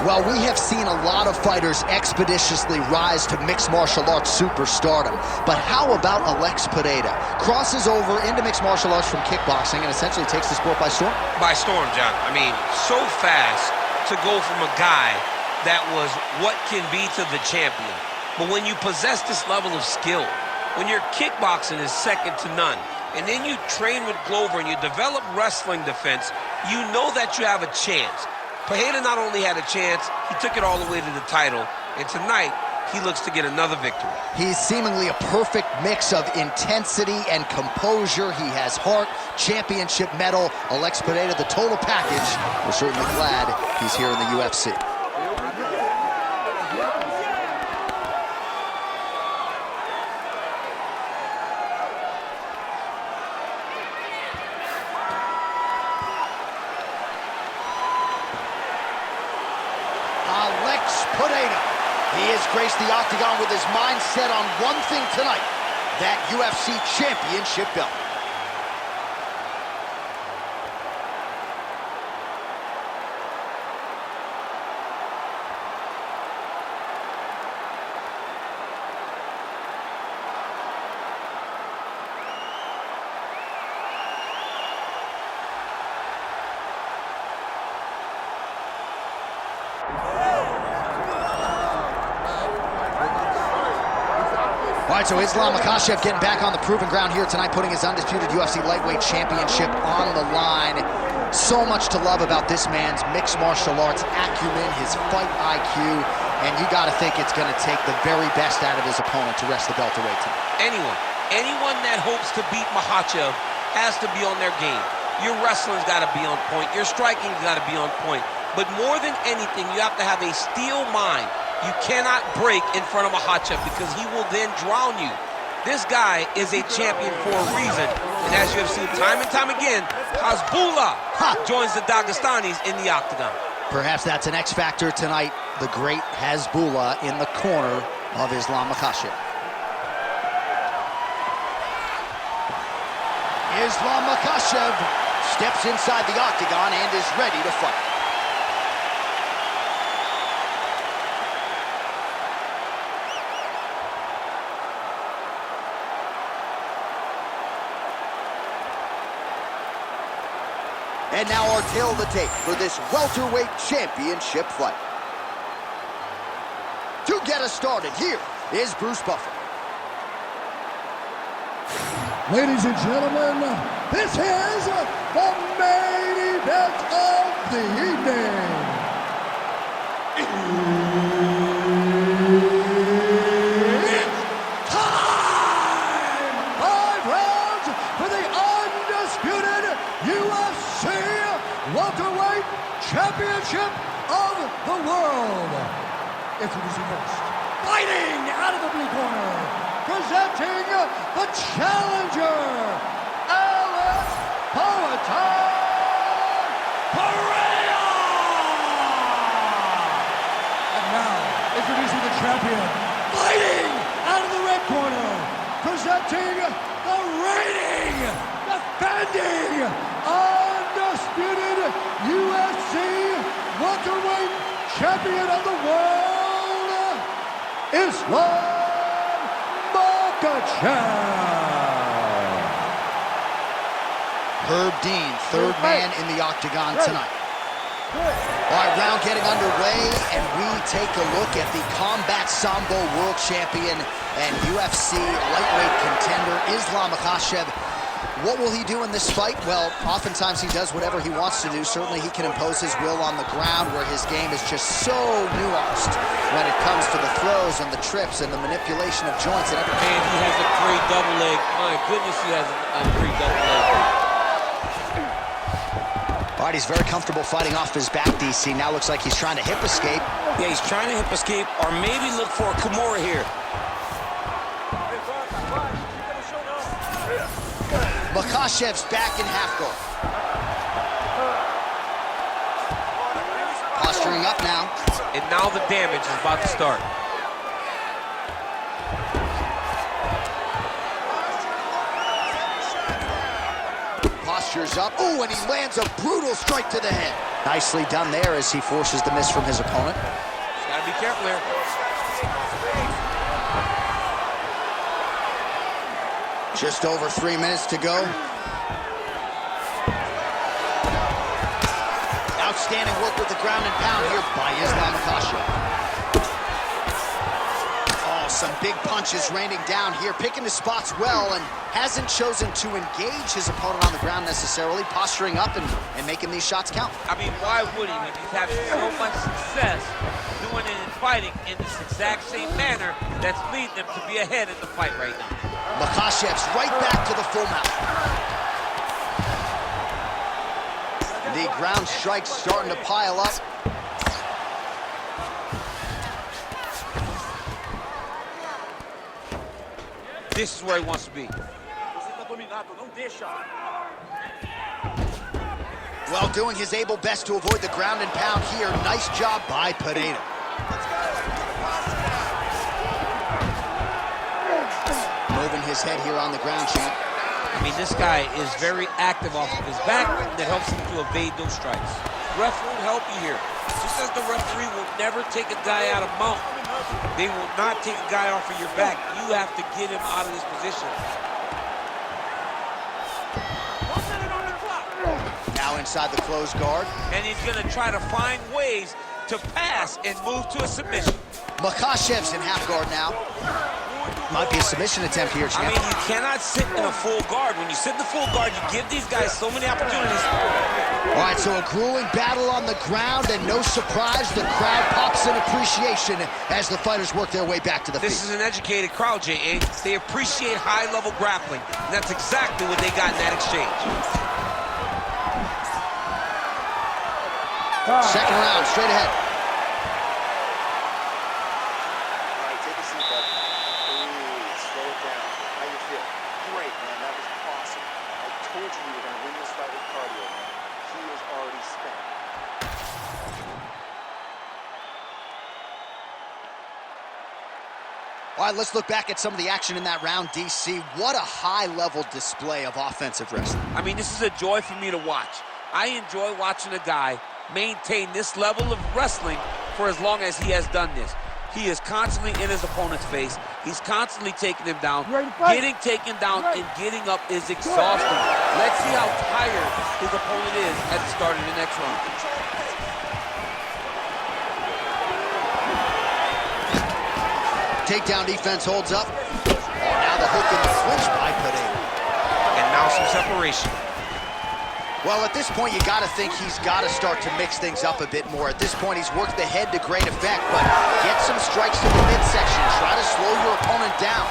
Well, we have seen a lot of fighters expeditiously rise to mixed martial arts superstardom. But how about Alex Pereira? Crosses over into mixed martial arts from kickboxing and essentially takes the sport by storm? By storm, John. I mean, so fast to go from a guy that was what can be to the champion. But when you possess this level of skill, when your kickboxing is second to none, and then you train with Glover and you develop wrestling defense, you know that you have a chance. Pereira not only had a chance, he took it all the way to the title, and tonight, he looks to get another victory. He's seemingly a perfect mix of intensity and composure. He has heart, championship medal. Alex Pereira, the total package. We're certainly glad he's here in the UFC. Alex Pereira. He has graced the octagon with his mind set on one thing tonight, that UFC championship belt. All right, so Islam Makhachev getting back on the proven ground here tonight, putting his undisputed UFC lightweight championship on the line. So much to love about this man's mixed martial arts acumen, his fight IQ, and you got to think it's going to take the very best out of his opponent to wrest the belt away tonight. Anyone that hopes to beat Makhachev has to be on their game. Your wrestling's got to be on point. Your striking's got to be on point. But more than anything, you have to have a steel mind. You cannot break in front of Makhachev because he will then drown you. This guy is a champion for a reason. And as you have seen time and time again, Hasbullah joins the Dagestanis in the octagon. Perhaps that's an X factor tonight. The great Hasbullah in the corner of Islam Makhachev. Islam Makhachev steps inside the octagon and is ready to fight. And now our tale of the tape for this welterweight championship fight. To get us started, here is Bruce Buffer. Ladies and gentlemen, this is the main event of the evening. It's time! 5 rounds for the undisputed UFC welterweight championship of the world. Introducing first, fighting out of the blue corner, presenting the challenger, Alex Pereira. And now, introducing the champion, fighting out of the red corner, presenting the reigning, defending, undisputed UFC welterweight champion of the world, Islam Makhachev. Herb Dean, third man in the octagon tonight. All right, round getting underway, and we take a look at the Combat Sambo world champion and UFC lightweight contender, Islam Makhachev. What will he do in this fight? Well, oftentimes he does whatever he wants to do. Certainly he can impose his will on the ground, where his game is just so nuanced when it comes to the throws and the trips and the manipulation of joints and everything. And he has a great double leg. My goodness, he has a great double leg. All right, he's very comfortable fighting off his back, DC. Now looks like he's trying to hip escape. Yeah, he's trying to hip escape or maybe look for a Kimura here. Makhachev's back in half guard. Posturing up now. And now the damage is about to start. Postures up. Ooh, and he lands a brutal strike to the head. Nicely done there as he forces the miss from his opponent. Gotta be careful there. Just over 3 minutes to go. Outstanding work with the ground and pound here by Makhachev. Oh, some big punches raining down here, picking his spots well, and hasn't chosen to engage his opponent on the ground necessarily, posturing up and making these shots count. I mean, why would he when he's having so much success doing it and fighting in this exact same manner that's leading him to be ahead in the fight right now? Makhachev's right back to the full mount. The ground strikes starting to pile up. This is where he wants to be. Well, doing his able best to avoid the ground and pound here. Nice job by Pereira. Moving his head here on the ground, champ. I mean, this guy is very active off of his back. That helps him to evade those strikes. Ref won't help you here. Just as the referee will never take a guy out of mount, they will not take a guy off of your back. You have to get him out of this position. Now inside the closed guard. And he's going to try to find ways to pass and move to a submission. Makhachev's in half guard now. Might be a submission attempt here, champ. I mean, you cannot sit in a full guard. When you sit in the full guard, you give these guys so many opportunities. All right, so a grueling battle on the ground, and no surprise, the crowd pops in appreciation as the fighters work their way back to the feet. This is an educated crowd, J.A. They appreciate high-level grappling, and that's exactly what they got in that exchange. Second round, straight ahead. All right, let's look back at some of the action in that round, DC. What a high-level display of offensive wrestling. I mean, this is a joy for me to watch. I enjoy watching a guy maintain this level of wrestling for as long as he has done this. He is constantly in his opponent's face. He's constantly taking him down. Getting taken down and getting up is exhausting. Let's see how tired his opponent is at the start of the next round. Takedown defense holds up. Oh, now the hook in the clinch by Pereira. And now some separation. Well, at this point, you got to think he's got to start to mix things up a bit more. At this point, he's worked the head to great effect, but get some strikes to the midsection. Try to slow your opponent down.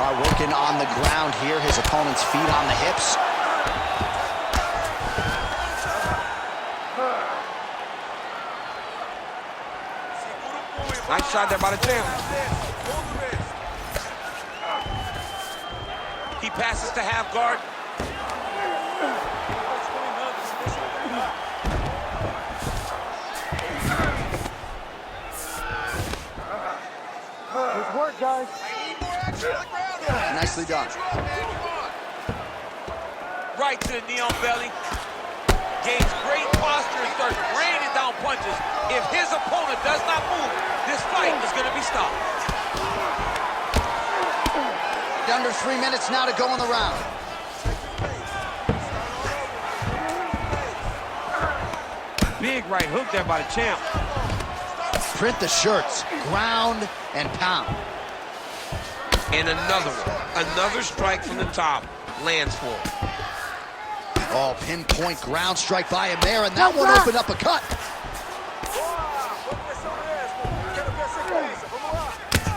All right, working on the ground here. His opponent's feet on the hips. Nice shot there by the champ. He passes to half guard. Good work, guys. Nicely done. Right to the knee on belly. Gains great posture and starts raining down punches. If his opponent does not move, this fight is going to be stopped. Under 3 minutes now to go in the round. Big right hook there by the champ. Print the shirts, ground and pound. And another one. Another strike from the top. Lands for him. Oh, pinpoint ground strike by him there, and that one opened up a cut.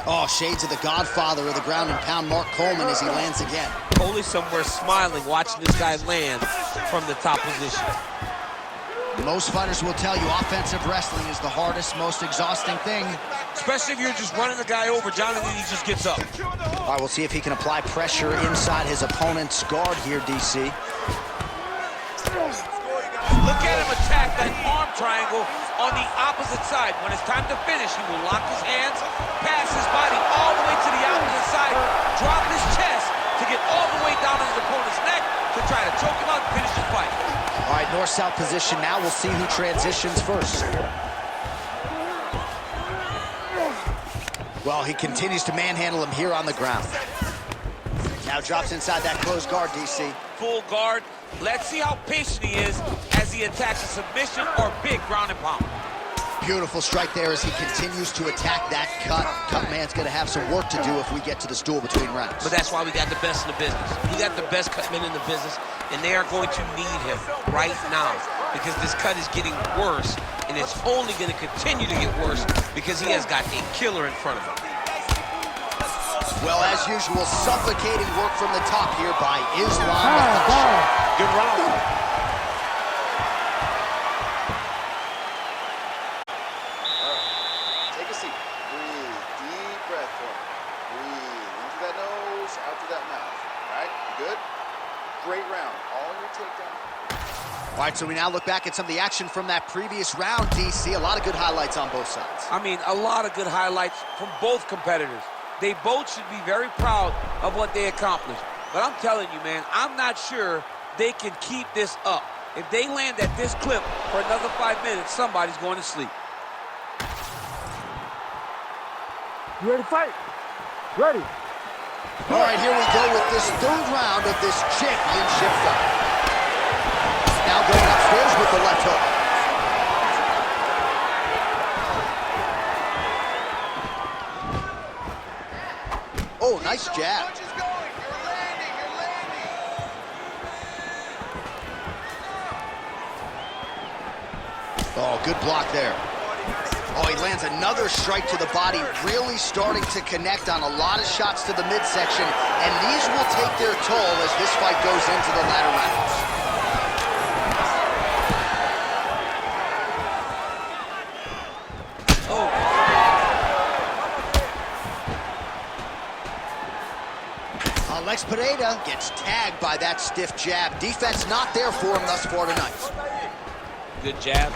Oh, shades of the godfather of the ground and pound, Mark Coleman, as he lands again. Only somewhere smiling watching this guy land from the top position. Most fighters will tell you offensive wrestling is the hardest, most exhausting thing. Especially if you're just running the guy over. Jonathan, he just gets up. All right, we'll see if he can apply pressure inside his opponent's guard here, DC. Look at him attack that arm triangle on the opposite side. When it's time to finish, he will lock his hands, pass his body all the way to the opposite side, drop his chest to get all the way down to his opponent's neck to try to choke him out and finish the fight. All right, north-south position now. We'll see who transitions first. Well, he continues to manhandle him here on the ground. Now drops inside that closed guard, DC. Full guard. Let's see how patient he is as he attacks a submission or big ground and pound. Beautiful strike there as he continues to attack that cut. Cut man's going to have some work to do if we get to the stool between rounds. But that's why we got the best in the business. We got the best cut men in the business, and they are going to need him right now because this cut is getting worse, and it's only going to continue to get worse because he has got a killer in front of him. Well, as usual, suffocating work from the top here by Islam Makhachev. Good round. Take a seat. Breathe. Deep breath for me. Breathe. In through that nose, out through that mouth. All right? You good? Great round. All your takedown. All right, so we now look back at some of the action from that previous round, DC. A lot of good highlights on both sides. I mean, a lot of good highlights from both competitors. They both should be very proud of what they accomplished. But I'm telling you, man, I'm not sure they can keep this up. If they land at this clip for another 5 minutes, somebody's going to sleep. You ready to fight? Ready. All right, here we go with this third round of this championship fight. Now going upstairs with the left hook. Oh, nice jab. Oh, good block there. Oh, he lands another strike to the body, really starting to connect on a lot of shots to the midsection, and these will take their toll as this fight goes into the latter rounds. Pereira gets tagged by that stiff jab. Defense not there for him thus far tonight. Good jab.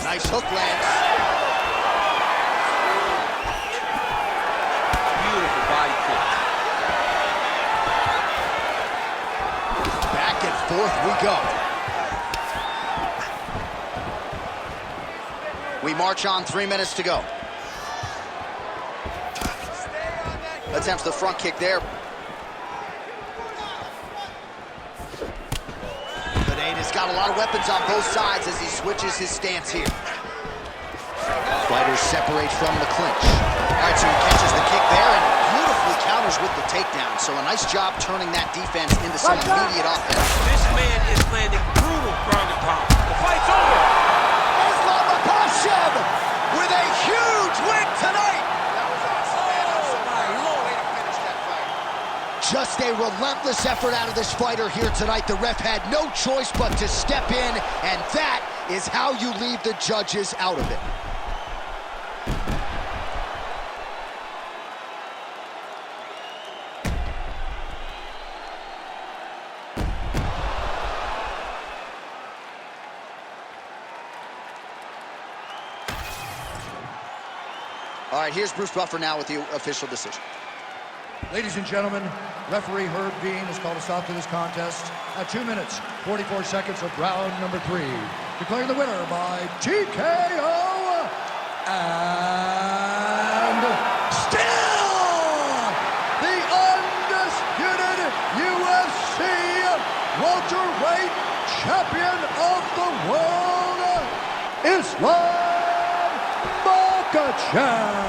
Nice hook lands. Beautiful body kick. Back and forth we go. We march on, 3 minutes to go. Attempts the front kick there. Pereira's got a lot of weapons on both sides as he switches his stance here. Fighters separate from the clinch. All right, so he catches the kick there and beautifully counters with the takedown. So a nice job turning that defense into some immediate offense. This man is landing brutal ground and pound. The fight's over. Islam Makhachev with a huge win tonight. Just a relentless effort out of this fighter here tonight. The ref had no choice but to step in, and that is how you leave the judges out of it. All right, here's Bruce Buffer now with the official decision. Ladies and gentlemen, referee Herb Dean has called a stop to this contest at 2 minutes, 44 seconds of round number 3. Declaring the winner by TKO and still the undisputed UFC welterweight champion of the world, Islam Makhachev.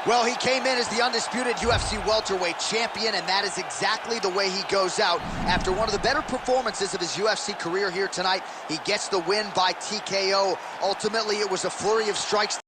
Well, he came in as the undisputed UFC welterweight champion, and that is exactly the way he goes out. After one of the better performances of his UFC career here tonight, he gets the win by TKO. Ultimately, it was a flurry of strikes.